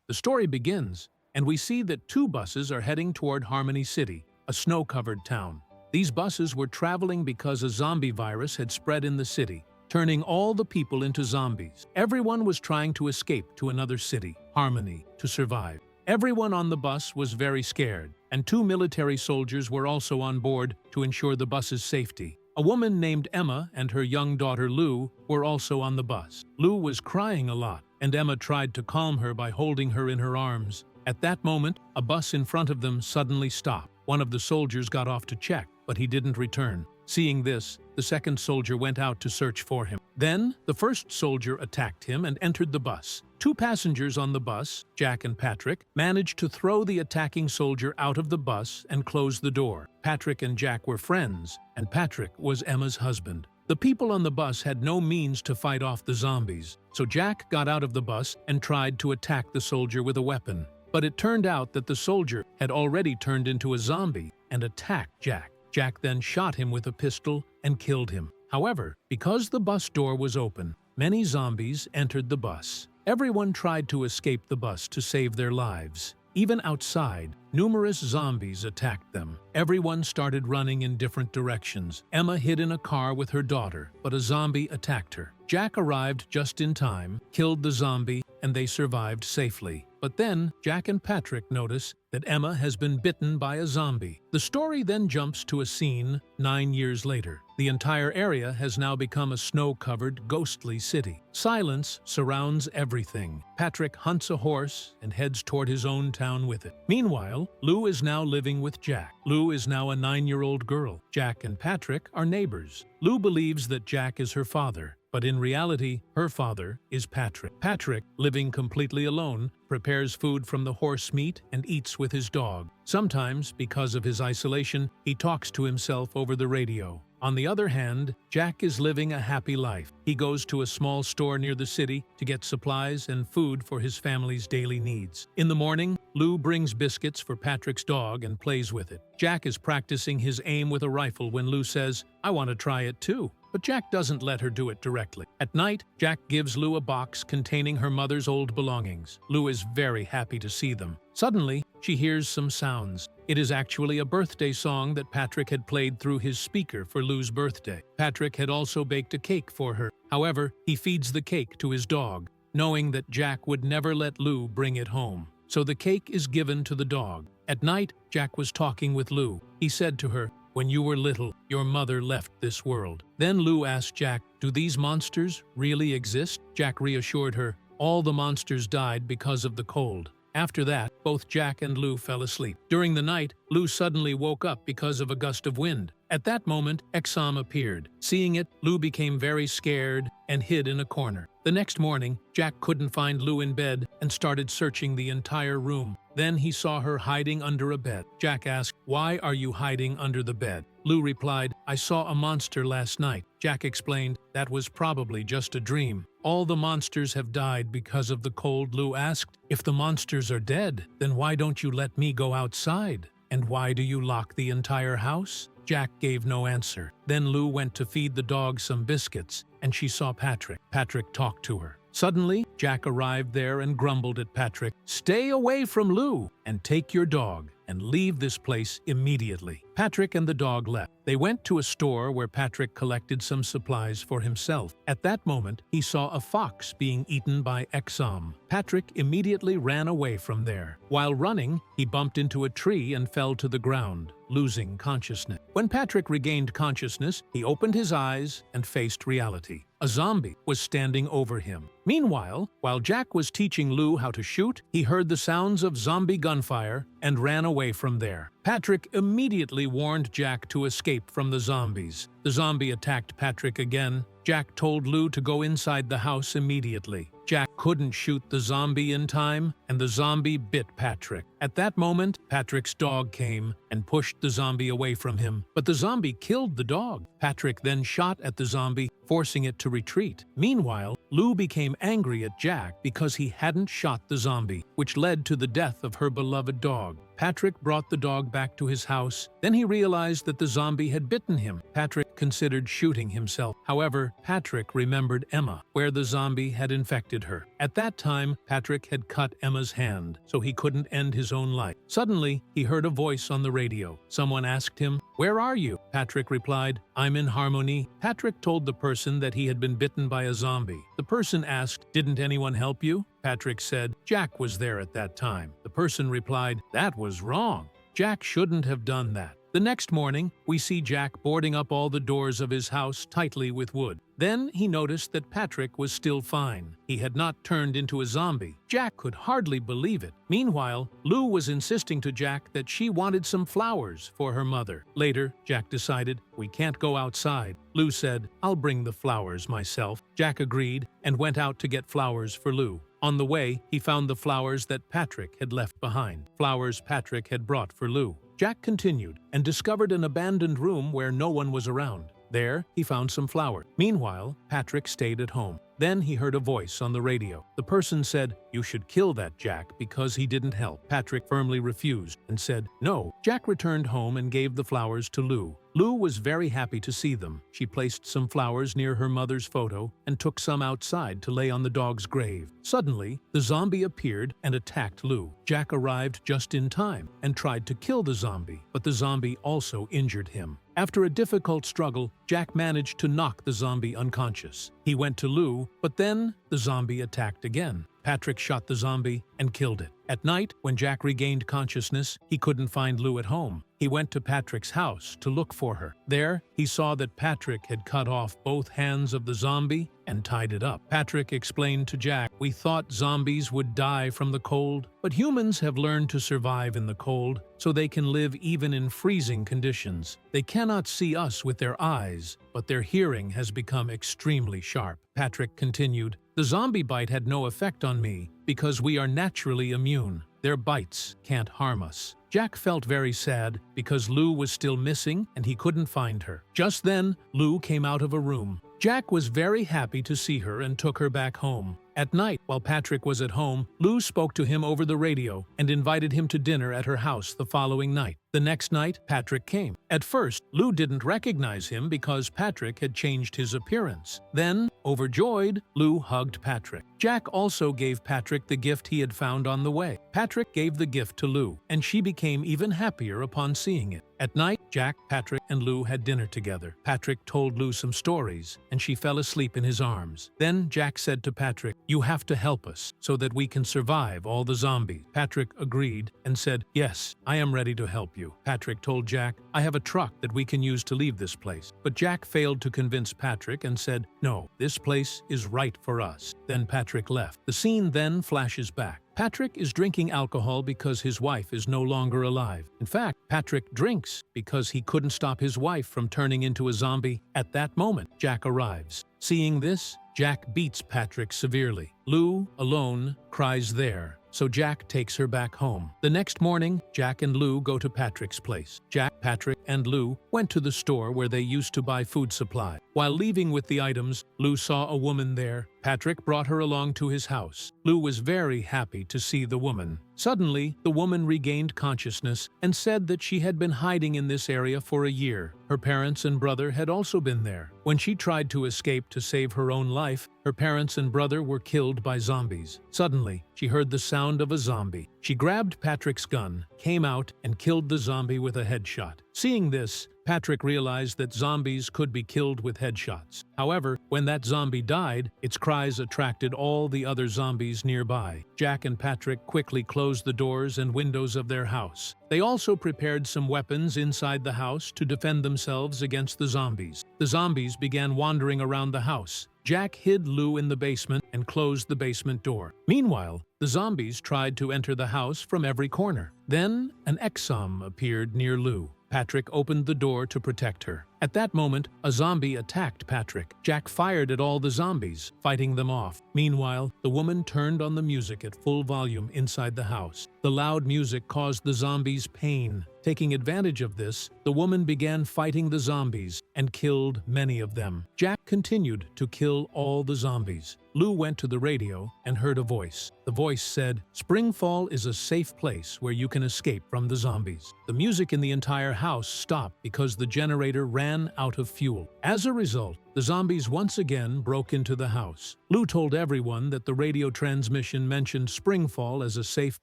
The story begins, and we see that two buses are heading toward Harmony City, a snow-covered town. These buses were traveling because a zombie virus had spread in the city, turning all the people into zombies. Everyone was trying to escape to another city, Harmony, to survive. Everyone on the bus was very scared, and two military soldiers were also on board to ensure the bus's safety. A woman named Emma and her young daughter Lou were also on the bus. Lou was crying a lot, and Emma tried to calm her by holding her in her arms. At that moment, a bus in front of them suddenly stopped. One of the soldiers got off to check, but he didn't return. Seeing this, the second soldier went out to search for him. Then, the first soldier attacked him and entered the bus. Two passengers on the bus, Jack and Patrick, managed to throw the attacking soldier out of the bus and close the door. Patrick and Jack were friends, and Patrick was Emma's husband. The people on the bus had no means to fight off the zombies, so Jack got out of the bus and tried to attack the soldier with a weapon. But it turned out that the soldier had already turned into a zombie and attacked Jack. Jack then shot him with a pistol and killed him. However, because the bus door was open, many zombies entered the bus. Everyone tried to escape the bus to save their lives. Even outside, numerous zombies attacked them. Everyone started running in different directions. Emma hid in a car with her daughter, but a zombie attacked her. Jack arrived just in time, killed the zombie, and they survived safely. But then, Jack and Patrick notice that Emma has been bitten by a zombie. The story then jumps to a scene 9 years later. The entire area has now become a snow-covered, ghostly city. Silence surrounds everything. Patrick hunts a horse and heads toward his own town with it. Meanwhile, Lou is now living with Jack. Lou is now a 9-year-old girl. Jack and Patrick are neighbors. Lou believes that Jack is her father, but in reality, her father is Patrick. Patrick, living completely alone, prepares food from the horse meat and eats with his dog. Sometimes, because of his isolation, he talks to himself over the radio. On the other hand, Jack is living a happy life. He goes to a small store near the city to get supplies and food for his family's daily needs. In the morning, Lou brings biscuits for Patrick's dog and plays with it. Jack is practicing his aim with a rifle when Lou says, "I want to try it too." But Jack doesn't let her do it directly. At night, Jack gives Lou a box containing her mother's old belongings. Lou is very happy to see them. Suddenly, she hears some sounds. It is actually a birthday song that Patrick had played through his speaker for Lou's birthday. Patrick had also baked a cake for her. However, he feeds the cake to his dog, knowing that Jack would never let Lou bring it home. So the cake is given to the dog. At night, Jack was talking with Lou. He said to her, "When you were little, your mother left this world." Then Lou asked Jack, "Do these monsters really exist?" Jack reassured her, "All the monsters died because of the cold." After that, both Jack and Lou fell asleep. During the night, Lou suddenly woke up because of a gust of wind. At that moment, Exam appeared. Seeing it, Lou became very scared and hid in a corner. The next morning, Jack couldn't find Lou in bed and started searching the entire room. Then he saw her hiding under a bed. Jack asked, "Why are you hiding under the bed?" Lou replied, "I saw a monster last night." Jack explained, "That was probably just a dream. All the monsters have died because of the cold." Lou asked, "If the monsters are dead, then why don't you let me go outside? And why do you lock the entire house?" Jack gave no answer. Then Lou went to feed the dog some biscuits, and she saw Patrick. Patrick talked to her. Suddenly, Jack arrived there and grumbled at Patrick, "Stay away from Lou, and take your dog, and leave this place immediately." Patrick and the dog left. They went to a store where Patrick collected some supplies for himself. At that moment, he saw a fox being eaten by Exam. Patrick immediately ran away from there. While running, he bumped into a tree and fell to the ground, losing consciousness. When Patrick regained consciousness, he opened his eyes and faced reality. A zombie was standing over him. Meanwhile, while Jack was teaching Lou how to shoot, he heard the sounds of zombie gunfire and ran away from there. Patrick immediately warned Jack to escape from the zombies. The zombie attacked Patrick again. Jack told Lou to go inside the house immediately. Jack couldn't shoot the zombie in time, and the zombie bit Patrick. At that moment, Patrick's dog came and pushed the zombie away from him, but the zombie killed the dog. Patrick then shot at the zombie, forcing it to retreat. Meanwhile, Lou became angry at Jack because he hadn't shot the zombie, which led to the death of her beloved dog. Patrick brought the dog back to his house. Then he realized that the zombie had bitten him. Patrick considered shooting himself. However, Patrick remembered Emma, where the zombie had infected her. At that time, Patrick had cut Emma's hand, so he couldn't end his own life. Suddenly, he heard a voice on the radio. Someone asked him, "Where are you?" Patrick replied, "I'm in Harmony." Patrick told the person that he had been bitten by a zombie. The person asked, "Didn't anyone help you?" Patrick said, "Jack was there at that time." The person replied, "That was wrong. Jack shouldn't have done that." The next morning, we see Jack boarding up all the doors of his house tightly with wood. Then he noticed that Patrick was still fine. He had not turned into a zombie. Jack could hardly believe it. Meanwhile, Lou was insisting to Jack that she wanted some flowers for her mother. Later, Jack decided, "We can't go outside." Lou said, "I'll bring the flowers myself." Jack agreed and went out to get flowers for Lou. On the way, he found the flowers that Patrick had left behind, flowers Patrick had brought for Lou. Jack continued and discovered an abandoned room where no one was around. There, he found some flowers. Meanwhile, Patrick stayed at home. Then he heard a voice on the radio. The person said, "You should kill that Jack because he didn't help." Patrick firmly refused and said, "No." Jack returned home and gave the flowers to Lou. Lou was very happy to see them. She placed some flowers near her mother's photo and took some outside to lay on the dog's grave. Suddenly, the zombie appeared and attacked Lou. Jack arrived just in time and tried to kill the zombie, but the zombie also injured him. After a difficult struggle, Jack managed to knock the zombie unconscious. He went to Lou, but then the zombie attacked again. Patrick shot the zombie and killed it. At night, when Jack regained consciousness, he couldn't find Lou at home. He went to Patrick's house to look for her. There, he saw that Patrick had cut off both hands of the zombie and tied it up. Patrick explained to Jack, "We thought zombies would die from the cold, but humans have learned to survive in the cold, so they can live even in freezing conditions. They cannot see us with their eyes, but their hearing has become extremely sharp." Patrick continued, "The zombie bite had no effect on me because we are naturally immune. Their bites can't harm us." Jack felt very sad because Lou was still missing and he couldn't find her. Just then, Lou came out of a room. Jack was very happy to see her and took her back home. At night, while Patrick was at home, Lou spoke to him over the radio and invited him to dinner at her house the following night. The next night, Patrick came. At first, Lou didn't recognize him because Patrick had changed his appearance. Then, overjoyed, Lou hugged Patrick. Jack also gave Patrick the gift he had found on the way. Patrick gave the gift to Lou, and she became even happier upon seeing it. At night, Jack, Patrick, and Lou had dinner together. Patrick told Lou some stories, and she fell asleep in his arms. Then Jack said to Patrick, "You have to help us so that we can survive all the zombies." Patrick agreed and said, "Yes, I am ready to help you." Patrick told Jack, "I have a truck that we can use to leave this place." But Jack failed to convince Patrick and said, "No, this place is right for us." Then Patrick left. The scene then flashes back. Patrick is drinking alcohol because his wife is no longer alive. In fact, Patrick drinks because he couldn't stop his wife from turning into a zombie. At that moment, Jack arrives. Seeing this, Jack beats Patrick severely. Lou, alone, cries there, so Jack takes her back home. The next morning, Jack and Lou go to Patrick's place. Jack, Patrick, and Lou went to the store where they used to buy food supply. While leaving with the items, Lou saw a woman there. Patrick brought her along to his house. Lou was very happy to see the woman. Suddenly, the woman regained consciousness and said that she had been hiding in this area for a year. Her parents and brother had also been there. When she tried to escape to save her own life, her parents and brother were killed by zombies. Suddenly, she heard the sound of a zombie. She grabbed Patrick's gun, came out, and killed the zombie with a headshot. Seeing this, Patrick realized that zombies could be killed with headshots. However, when that zombie died, its cries attracted all the other zombies nearby. Jack and Patrick quickly closed the doors and windows of their house. They also prepared some weapons inside the house to defend themselves against the zombies. The zombies began wandering around the house. Jack hid Lou in the basement and closed the basement door. Meanwhile, the zombies tried to enter the house from every corner. Then, an exom appeared near Lou. Patrick opened the door to protect her. At that moment, a zombie attacked Patrick. Jack fired at all the zombies, fighting them off. Meanwhile, the woman turned on the music at full volume inside the house. The loud music caused the zombies pain. Taking advantage of this, the woman began fighting the zombies and killed many of them. Jack continued to kill all the zombies. Lou went to the radio and heard a voice. The voice said, "Springfall is a safe place where you can escape from the zombies." The music in the entire house stopped because the generator ran ran out of fuel. As a result, the zombies once again broke into the house. Lou told everyone that the radio transmission mentioned Springfall as a safe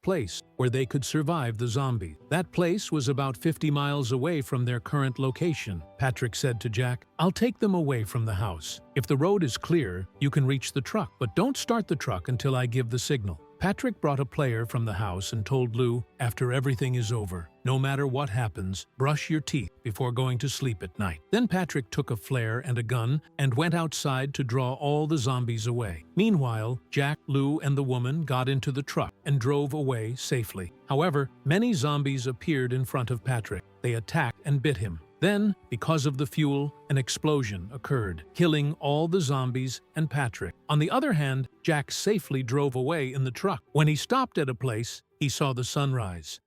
place where they could survive the zombies. That place was about 50 miles away from their current location. Patrick said to Jack, "I'll take them away from the house. If the road is clear, you can reach the truck, but don't start the truck until I give the signal." Patrick brought a player from the house and told Lou, "After everything is over, no matter what happens, brush your teeth before going to sleep at night." Then Patrick took a flare and a gun and went outside to draw all the zombies away. Meanwhile, Jack, Lou, and the woman got into the truck and drove away safely. However, many zombies appeared in front of Patrick. They attacked and bit him. Then, because of the fuel, an explosion occurred, killing all the zombies and Patrick. On the other hand, Jack safely drove away in the truck. When he stopped at a place, he saw the sunrise.